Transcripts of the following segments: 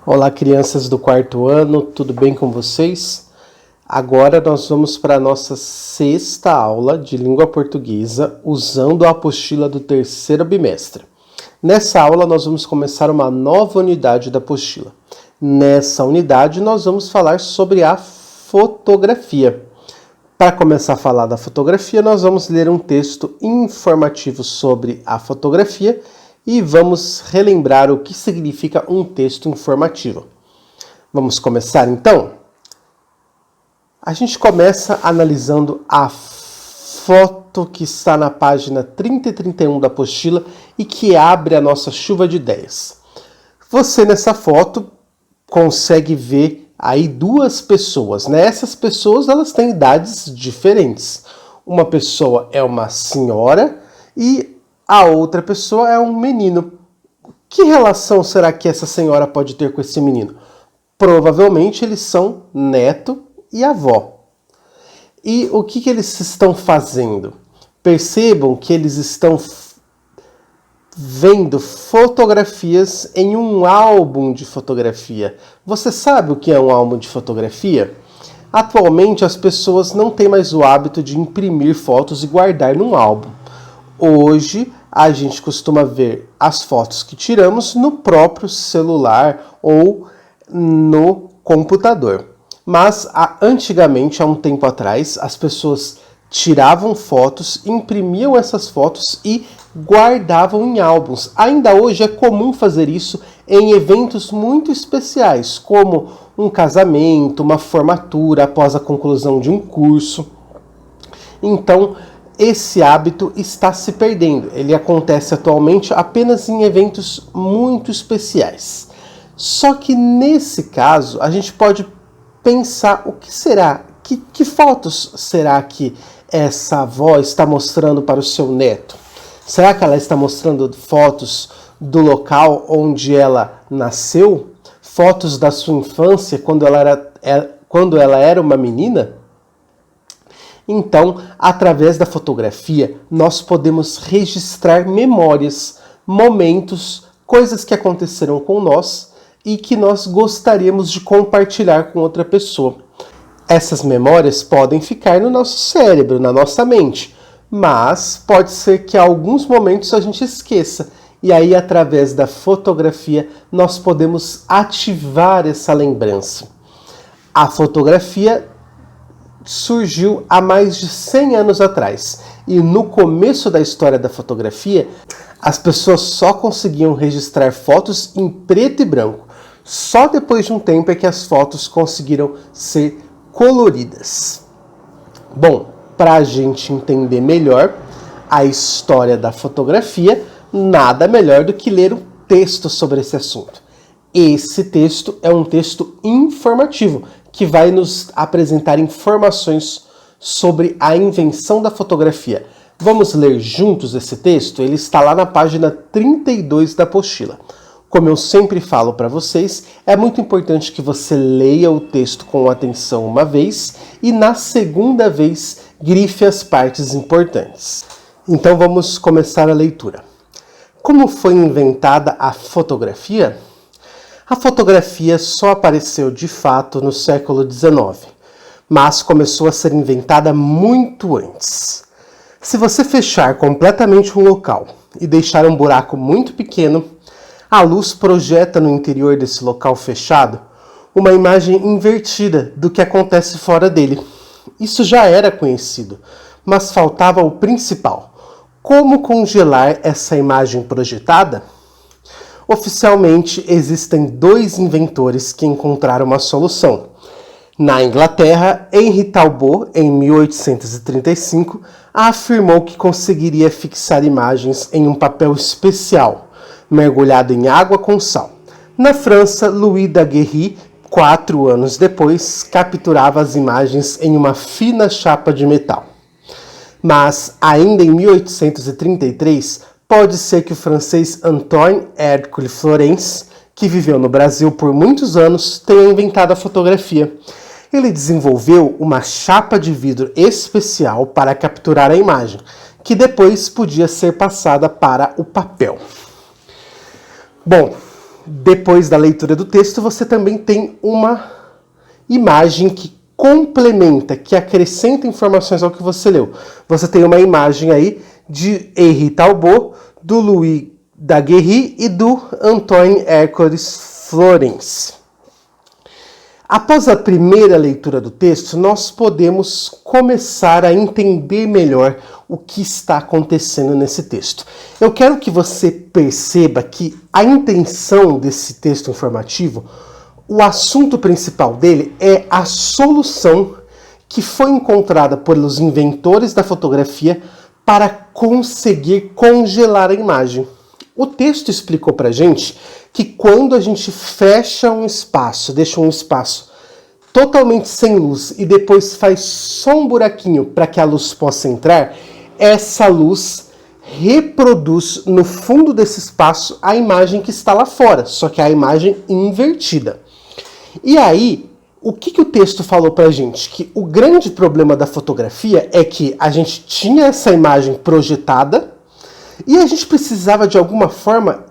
Olá, crianças do quarto ano, tudo bem com vocês? Agora nós vamos para a nossa sexta aula de língua portuguesa usando a apostila do terceiro bimestre. Nessa aula nós vamos começar uma nova unidade da apostila. Nessa unidade nós vamos falar sobre a fotografia. Para começar a falar da fotografia, nós vamos ler um texto informativo sobre a fotografia e vamos relembrar o que significa um texto informativo. Vamos começar então? A gente começa analisando a foto que está na página 30 e 31 da apostila e que abre a nossa chuva de ideias. Você nessa foto consegue ver aí duas pessoas, né? Essas pessoas elas têm idades diferentes. Uma pessoa é uma senhora e a outra pessoa é um menino. Que relação será que essa senhora pode ter com esse menino? Provavelmente eles são neto e avó. E o que eles estão fazendo? Percebam que eles estão vendo fotografias em um álbum de fotografia. Você sabe o que é um álbum de fotografia? Atualmente as pessoas não têm mais o hábito de imprimir fotos e guardar num álbum. Hoje a gente costuma ver as fotos que tiramos no próprio celular ou no computador. Mas antigamente, há um tempo atrás, as pessoas tiravam fotos, imprimiam essas fotos e guardavam em álbuns. Ainda hoje é comum fazer isso em eventos muito especiais, como um casamento, uma formatura após a conclusão de um curso. Então, esse hábito está se perdendo. Ele acontece atualmente apenas em eventos muito especiais. Só que nesse caso, a gente pode pensar o que será, que fotos será que essa avó está mostrando para o seu neto? Será que ela está mostrando fotos do local onde ela nasceu? Fotos da sua infância, quando ela era uma menina? Então, através da fotografia, nós podemos registrar memórias, momentos, coisas que aconteceram com nós e que nós gostaríamos de compartilhar com outra pessoa. Essas memórias podem ficar no nosso cérebro, na nossa mente, mas pode ser que em alguns momentos a gente esqueça. E aí, através da fotografia, nós podemos ativar essa lembrança. A fotografia surgiu há mais de 100 anos atrás. E no começo da história da fotografia, as pessoas só conseguiam registrar fotos em preto e branco. Só depois de um tempo é que as fotos conseguiram ser coloridas. Bom, para a gente entender melhor a história da fotografia, nada melhor do que ler um texto sobre esse assunto. Esse texto é um texto informativo, que vai nos apresentar informações sobre a invenção da fotografia. Vamos ler juntos esse texto? Ele está lá na página 32 da apostila. Como eu sempre falo para vocês, é muito importante que você leia o texto com atenção uma vez e na segunda vez grife as partes importantes. Então vamos começar a leitura. Como foi inventada a fotografia? A fotografia só apareceu de fato no século XIX, mas começou a ser inventada muito antes. Se você fechar completamente um local e deixar um buraco muito pequeno, a luz projeta no interior desse local fechado uma imagem invertida do que acontece fora dele. Isso já era conhecido, mas faltava o principal: como congelar essa imagem projetada? Oficialmente, existem dois inventores que encontraram uma solução. Na Inglaterra, Henry Talbot, em 1835, afirmou que conseguiria fixar imagens em um papel especial, mergulhado em água com sal. Na França, Louis Daguerre, 4 anos depois, capturava as imagens em uma fina chapa de metal. Mas, ainda em 1833, pode ser que o francês Antoine Hercule Florence, que viveu no Brasil por muitos anos, tenha inventado a fotografia. Ele desenvolveu uma chapa de vidro especial para capturar a imagem, que depois podia ser passada para o papel. Bom, depois da leitura do texto, você também tem uma imagem que complementa, que acrescenta informações ao que você leu. Você tem uma imagem aí de Henri Talbot, do Louis Daguerre e do Antoine Hércules Florence. Após a primeira leitura do texto, nós podemos começar a entender melhor o que está acontecendo nesse texto. Eu quero que você perceba que a intenção desse texto informativo, o assunto principal dele é a solução que foi encontrada pelos inventores da fotografia para conseguir congelar a imagem. O texto explicou pra gente que quando a gente fecha um espaço, deixa um espaço totalmente sem luz e depois faz só um buraquinho para que a luz possa entrar, essa luz reproduz no fundo desse espaço a imagem que está lá fora, só que é a imagem invertida. E aí, o que o texto falou pra gente? Que o grande problema da fotografia é que a gente tinha essa imagem projetada e a gente precisava de alguma forma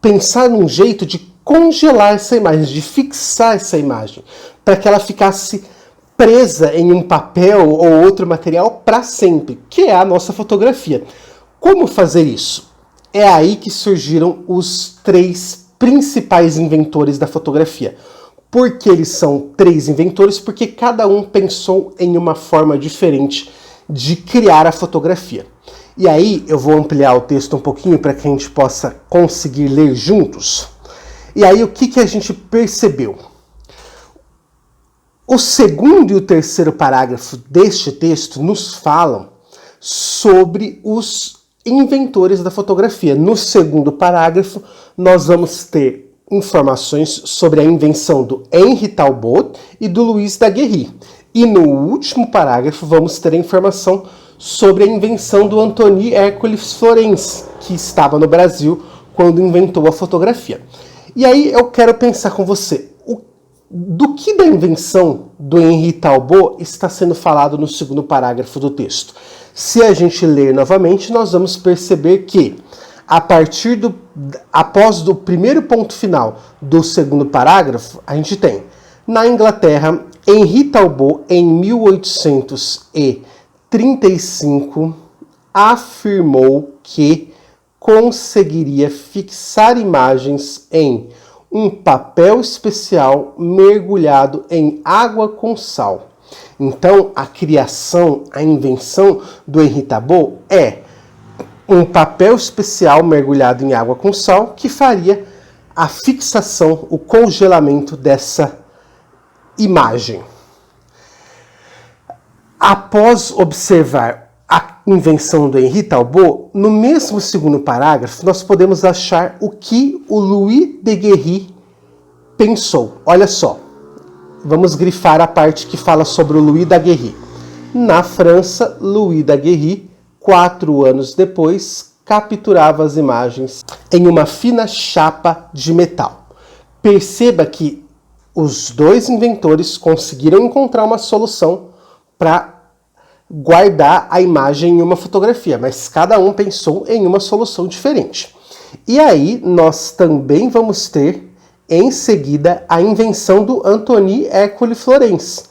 pensar num jeito de congelar essa imagem, de fixar essa imagem, para que ela ficasse presa em um papel ou outro material para sempre, que é a nossa fotografia. Como fazer isso? É aí que surgiram os 3 principais inventores da fotografia. Por que eles são 3 inventores? Porque cada um pensou em uma forma diferente de criar a fotografia. E aí eu vou ampliar o texto um pouquinho para que a gente possa conseguir ler juntos. E aí o que a gente percebeu? O segundo e o terceiro parágrafo deste texto nos falam sobre os inventores da fotografia. No segundo parágrafo, nós vamos ter informações sobre a invenção do Henri Talbot e do Louis Daguerre. E no último parágrafo, vamos ter a informação sobre a invenção do Antoine Hércules Florence, que estava no Brasil quando inventou a fotografia. E aí eu quero pensar com você, do que da invenção do Henri Talbot está sendo falado no segundo parágrafo do texto? Se a gente ler novamente, nós vamos perceber que, após o primeiro ponto final do segundo parágrafo, a gente tem, na Inglaterra, Henri Talbot, em 1835, afirmou que conseguiria fixar imagens em um papel especial mergulhado em água com sal. Então, a criação, a invenção do Henri Talbot é um papel especial mergulhado em água com sal que faria a fixação, o congelamento dessa imagem. Após observar a invenção do Henri Talbot, no mesmo segundo parágrafo, nós podemos achar o que o Louis Daguerre pensou. Olha só, vamos grifar a parte que fala sobre o Louis Daguerre. Na França, Louis Daguerre, 4 anos depois, capturava as imagens em uma fina chapa de metal. Perceba que os 2 inventores conseguiram encontrar uma solução para guardar a imagem em uma fotografia, mas cada um pensou em uma solução diferente. E aí nós também vamos ter, em seguida, a invenção do Antoine Hércules Florence,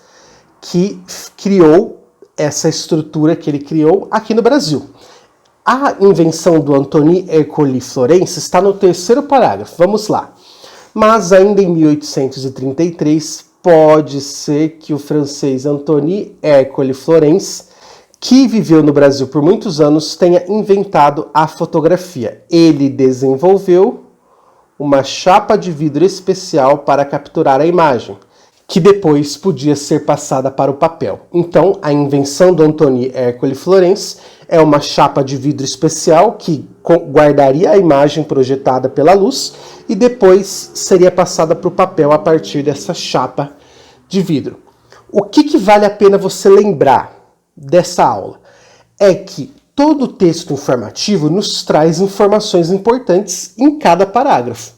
que criou essa estrutura que ele criou aqui no Brasil. A invenção do Antoine Hércules Florence está no terceiro parágrafo, vamos lá. Mas ainda em 1833, pode ser que o francês Antoine Hércules Florence, que viveu no Brasil por muitos anos, tenha inventado a fotografia. Ele desenvolveu uma chapa de vidro especial para capturar a imagem, que depois podia ser passada para o papel. Então, a invenção do Antoine Hércules Florence é uma chapa de vidro especial que guardaria a imagem projetada pela luz e depois seria passada para o papel a partir dessa chapa de vidro. O que vale a pena você lembrar dessa aula? É que todo o texto informativo nos traz informações importantes em cada parágrafo.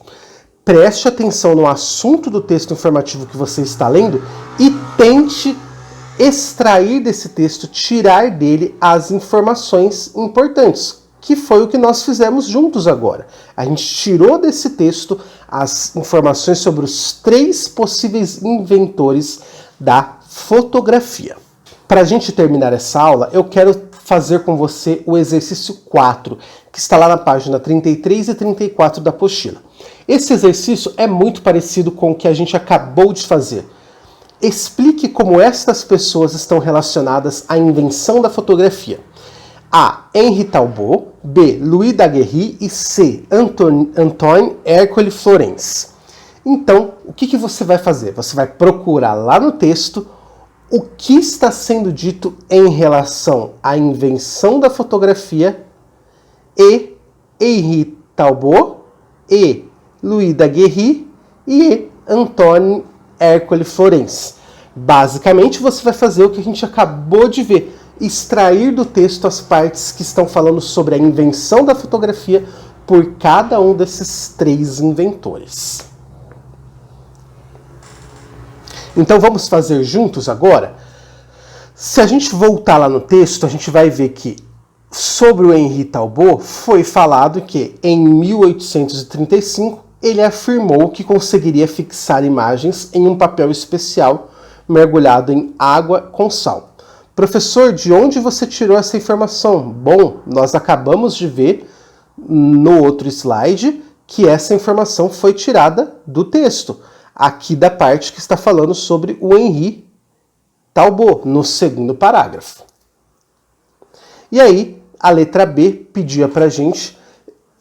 Preste atenção no assunto do texto informativo que você está lendo e tente extrair desse texto, tirar dele as informações importantes. que foi o que nós fizemos juntos agora. A gente tirou desse texto as informações sobre os 3 possíveis inventores da fotografia. Para a gente terminar essa aula, eu quero fazer com você o exercício 4, que está lá na página 33 e 34 da apostila. Esse exercício é muito parecido com o que a gente acabou de fazer. Explique como estas pessoas estão relacionadas à invenção da fotografia. A. Henri Talbot, B. Louis Daguerre e C. Antoine Hercule Florence. Então, o que você vai fazer? Você vai procurar lá no texto o que está sendo dito em relação à invenção da fotografia e Henri Talbot, e Louis Daguerre e Antoine Hercule Florence. Basicamente, você vai fazer o que a gente acabou de ver, extrair do texto as partes que estão falando sobre a invenção da fotografia por cada um desses 3 inventores. Então vamos fazer juntos agora? Se a gente voltar lá no texto, a gente vai ver que sobre o Henri Talbot foi falado que em 1835 ele afirmou que conseguiria fixar imagens em um papel especial mergulhado em água com sal. Professor, de onde você tirou essa informação? Bom, nós acabamos de ver no outro slide que essa informação foi tirada do texto, aqui da parte que está falando sobre o Henri Talbot, no segundo parágrafo. E aí, a letra B pedia para a gente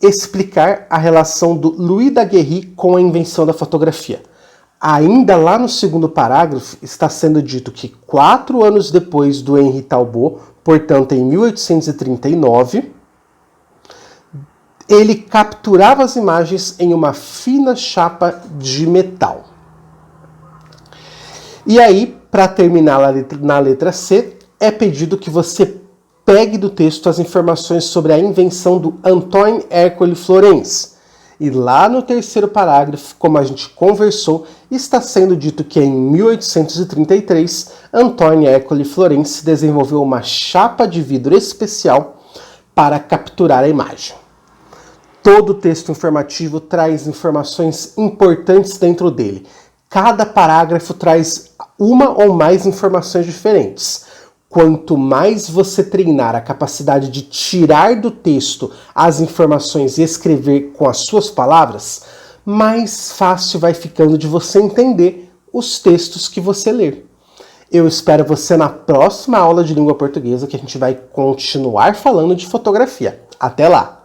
explicar a relação do Louis Daguerre com a invenção da fotografia. Ainda lá no segundo parágrafo, está sendo dito que 4 anos depois do Henri Talbot, portanto em 1839, ele capturava as imagens em uma fina chapa de metal. E aí, para terminar na letra C, é pedido que você pegue do texto as informações sobre a invenção do Antoine Hercule Florence. E lá no terceiro parágrafo, como a gente conversou, está sendo dito que em 1833, Antoine Hercule Florence desenvolveu uma chapa de vidro especial para capturar a imagem. Todo o texto informativo traz informações importantes dentro dele. Cada parágrafo traz uma ou mais informações diferentes. Quanto mais você treinar a capacidade de tirar do texto as informações e escrever com as suas palavras, mais fácil vai ficando de você entender os textos que você lê. Eu espero você na próxima aula de língua portuguesa, que a gente vai continuar falando de fotografia. Até lá!